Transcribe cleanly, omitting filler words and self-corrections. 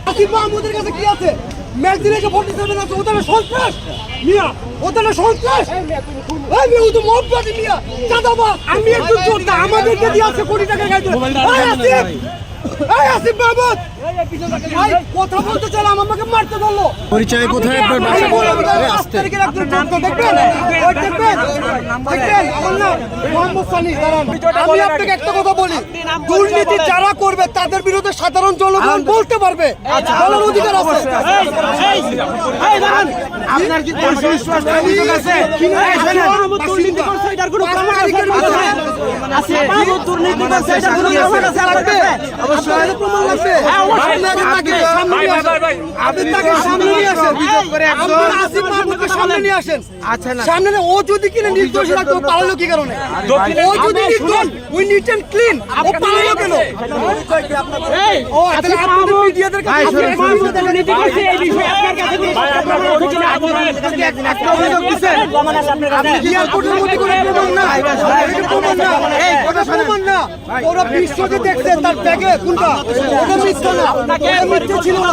আসিফ মাহমুদের কাছে কি আছে? ম্যাগজিনেকে 47 আছে, ওটা না সন্ত্রাস মিয়া, ওটা না সন্ত্রাস। এই মিয়া, ও তো মহব্বতী মিয়া, চাঁদাবাজ। আমি একটু যোদ্ধা, আমাদেরকে দিয়ে আছে কোটি টাকা গাইতে। আসিফ মাহমুদ ভাই কথা বলতে চাইলাম, আমাকে মারতে ধরলো। পরিচয় কোথায় আপনার? 5 তারিখের একজন যোদ্ধা, দেখবেন ওই দেখবেন আমার নাম মোহাম্মদ সানি। দাঁড়ান, আমি আপনাকে একটা কথা বলি, দুর্নীতি যারা করবে তাদের বিরুদ্ধে সাধারণ জনগণ বলতে পারবে, বলার অধিকার আছে। আপনার কি সুস্পষ্ট অভিযোগ আছে? দুর্নীতি করছে এটার কোনো প্রমাণ আছে? দুর্নীতি করছে এটার কোনো প্রমাণ আছে আপনার কাছে? অবশ্যই প্রমাণ আছে। আপনি তাকে সামনে নিয়ে আসেন, আপনার আসিফ মাহমুদকে সামনে নিয়ে আসেন। আচ্ছা না, সামনে ও যদি কিনা নির্দোষ রাখতো, পালালো কি কারণে? ও যদি নির্দোষ, উই নিট এন্ড ক্লিন, ও পালালো কেন? ও তাহলে আপনাদের মিডিয়াদের কাছে দুর্নীতি করছে এই বিষয়ে আপনার কাছে একটা অভিযোগ দিচ্ছেন, আপনি কি এয়ারপোর্টের মধ্যে কোনো প্রমাণ না? প্রমাণ না, এই কথা প্রমাণ না। ওরা বিশ্বকে দেখছে তার ব্যাগে কোনটা, ওটা মিথ্যা না, ওটা মিথ্যা ছিল না।